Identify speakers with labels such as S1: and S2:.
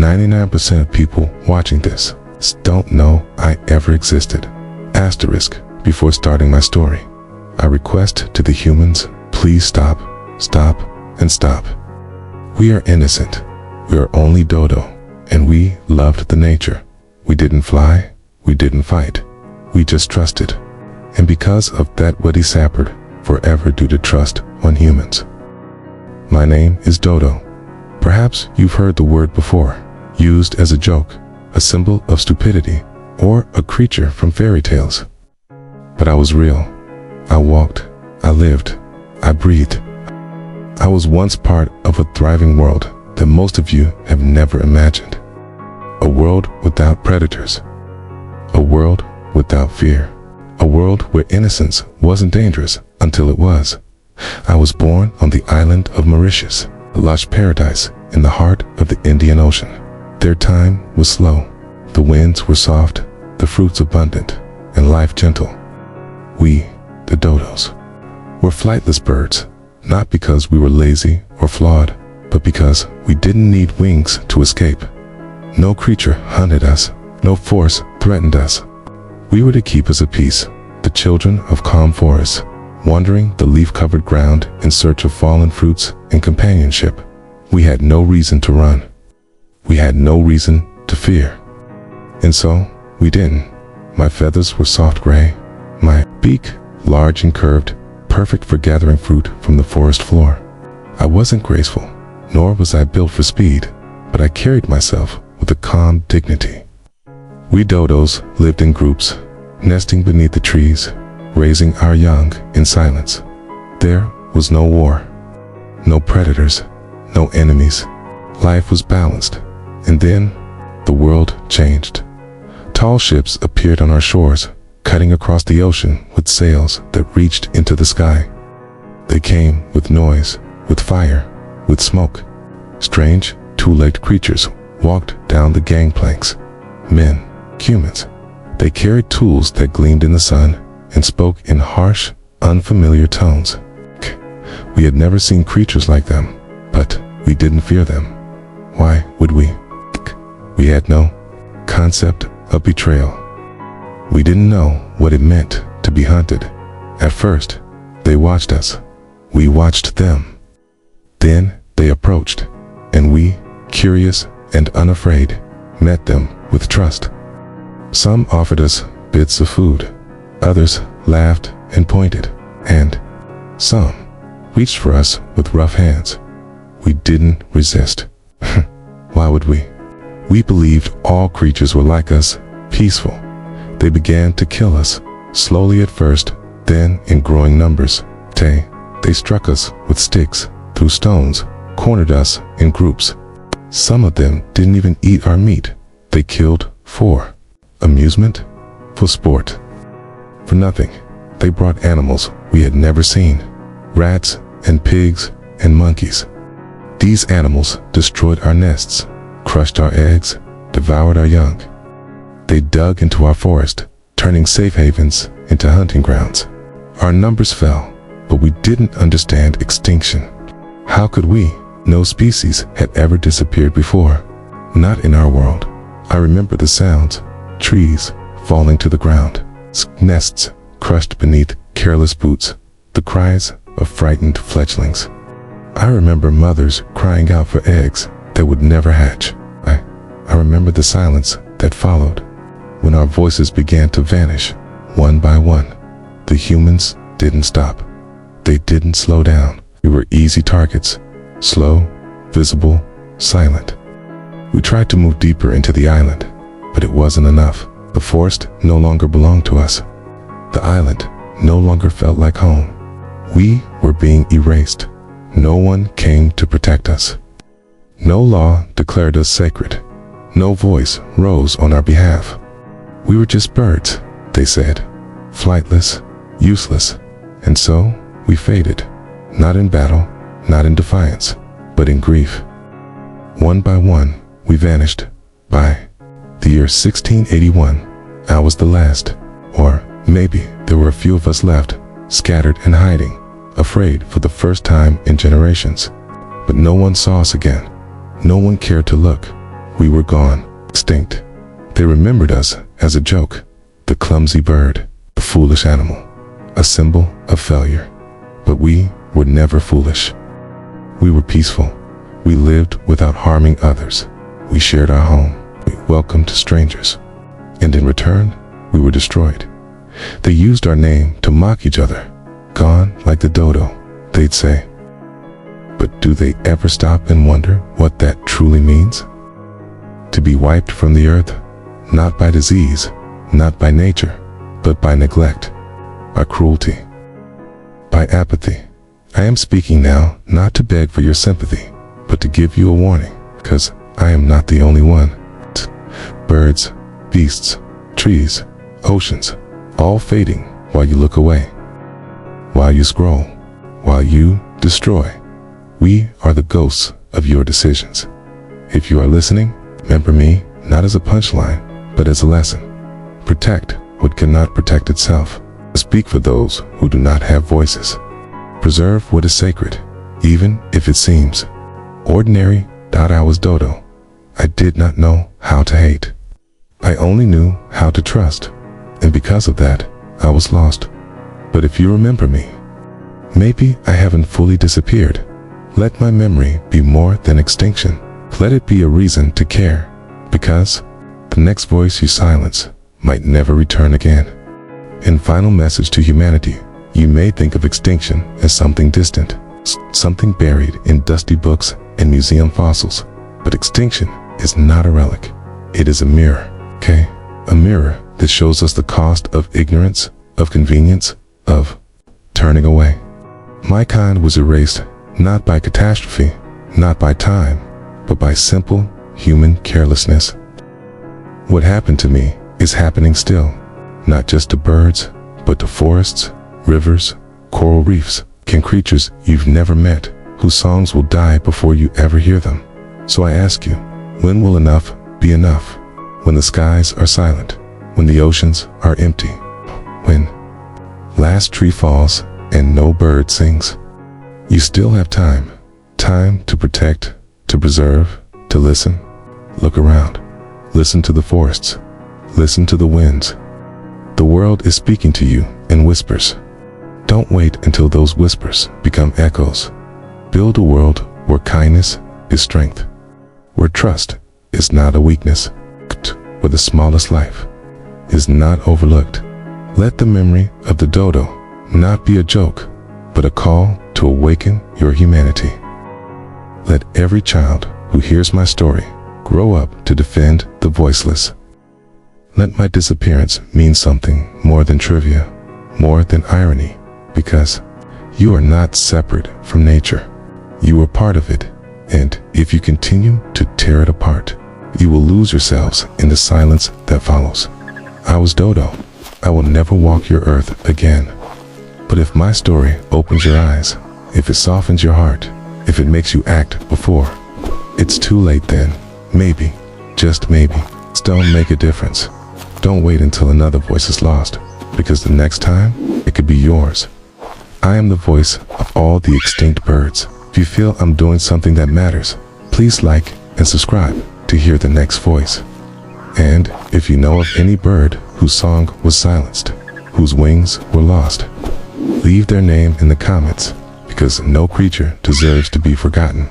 S1: 99% of people watching this don't know I ever existed. Asterisk, before starting my story, I request to the humans, please stop, stop, and stop. We are innocent. We are only Dodo, and we loved the nature. We didn't fly, we didn't fight. We just trusted. And because of that we suffered forever due to trust on humans. My name is Dodo. Perhaps you've heard the word before, used as a joke, a symbol of stupidity, or a creature from fairy tales. But I was real. I walked, I lived, I breathed. I was once part of a thriving world that most of you have never imagined. A world without predators. A world without fear. A world where innocence wasn't dangerous until it was. I was born on the island of Mauritius, a lush paradise in the heart of the Indian Ocean. Their time was slow. The winds were soft, the fruits abundant, and life gentle. We, the Dodos, were flightless birds, not because we were lazy or flawed, but because we didn't need wings to escape. No creature hunted us, no force threatened us. We were to keep us at peace, the children of calm forests, wandering the leaf-covered ground in search of fallen fruits and companionship. We had no reason to run. We had no reason to fear. And so, we didn't. My feathers were soft gray, my beak large and curved, perfect for gathering fruit from the forest floor. I wasn't graceful, nor was I built for speed, but I carried myself with a calm dignity. We Dodos lived in groups, nesting beneath the trees, raising our young in silence. There was no war, no predators, no enemies. Life was balanced. And then, the world changed. Tall ships appeared on our shores, cutting across the ocean with sails that reached into the sky. They came with noise, with fire, with smoke. Strange, two-legged creatures walked down the gangplanks. Men, humans. They carried tools that gleamed in the sun and spoke in harsh, unfamiliar tones. We had never seen creatures like them, but we didn't fear them. Why would we? We had no concept of betrayal. We didn't know what it meant to be hunted. At first, they watched us. We watched them. Then they approached, and we, curious and unafraid, met them with trust. Some offered us bits of food. Others laughed and pointed, and some reached for us with rough hands. We didn't resist. Why would we? We believed all creatures were like us, peaceful. They began to kill us, slowly at first, then in growing numbers. They struck us with sticks, threw stones, cornered us in groups. Some of them didn't even eat our meat. They killed for amusement, for sport, for nothing. They brought animals we had never seen, rats and pigs and monkeys. These animals destroyed our nests, crushed our eggs, devoured our young. They dug into our forest, turning safe havens into hunting grounds. Our numbers fell, but we didn't understand extinction. How could we? No species had ever disappeared before. Not in our world. I remember the sounds, trees falling to the ground, nests crushed beneath careless boots, the cries of frightened fledglings. I remember mothers crying out for eggs that would never hatch. I remember the silence that followed, when our voices began to vanish, one by one. The humans didn't stop. They didn't slow down. We were easy targets, slow, visible, silent. We tried to move deeper into the island, but it wasn't enough. The forest no longer belonged to us. The island no longer felt like home. We were being erased. No one came to protect us. No law declared us sacred. No voice rose on our behalf. We were just birds, they said, flightless, useless. And so we faded, not in battle, not in defiance, but in grief. One by one, we vanished. By the year 1681, I was the last, or maybe there were a few of us left, scattered and hiding, afraid for the first time in generations. But no one saw us again. No one cared to look. we were gone, extinct. They remembered us as a joke, the clumsy bird, the foolish animal, a symbol of failure. But we were never foolish. We were peaceful. We lived without harming others. We shared our home. We welcomed strangers. And in return, we were destroyed. They used our name to mock each other. Gone like the dodo, they'd say. But do they ever stop and wonder what that truly means? To be wiped from the earth, not by disease, not by nature, but by neglect, by cruelty, by apathy. I am speaking now not to beg for your sympathy, but to give you a warning, because I am not the only one. Birds, beasts, trees, oceans, all fading while you look away, while you scroll, while you destroy. We are the ghosts of your decisions. If you are listening, remember me not as a punchline, but as a lesson. Protect what cannot protect itself. Speak for those who do not have voices. Preserve what is sacred, even if it seems ordinary. I was Dodo. I did not know how to hate. I only knew how to trust, and because of that, I was lost. But if you remember me, maybe I haven't fully disappeared. Let my memory be more than extinction. Let it be a reason to care, because the next voice you silence might never return again. In final message to humanity, you may think of extinction as something distant, something buried in dusty books and museum fossils. But extinction is not a relic. It is a mirror, okay? A mirror that shows us the cost of ignorance, of convenience, of turning away. My kind was erased, not by catastrophe, not by time, but by simple human carelessness. What happened to me is happening still, not just to birds, but to forests, rivers, coral reefs, and creatures you've never met, whose songs will die before you ever hear them. So I ask you, when will enough be enough? When the skies are silent, when the oceans are empty, when last tree falls and no bird sings. You still have time. Time to protect, to preserve, to listen. Look around. Listen to the forests. Listen to the winds. The world is speaking to you in whispers. Don't wait until those whispers become echoes. Build a world where kindness is strength, where trust is not a weakness, where the smallest life is not overlooked. Let the memory of the dodo not be a joke, but a call to awaken your humanity. Let every child who hears my story grow up to defend the voiceless. Let my disappearance mean something more than trivia, more than irony, because you are not separate from nature. You are part of it, and if you continue to tear it apart, you will lose yourselves in the silence that follows. I was Dodo. I will never walk your earth again. But if my story opens your eyes, if it softens your heart, if it makes you act before it's too late, then maybe, just maybe, still make a difference. Don't wait until another voice is lost, because the next time, it could be yours. I am the voice of all the extinct birds. If you feel I'm doing something that matters, please like and subscribe to hear the next voice. And if you know of any bird whose song was silenced, whose wings were lost, leave their name in the comments, because no creature deserves to be forgotten.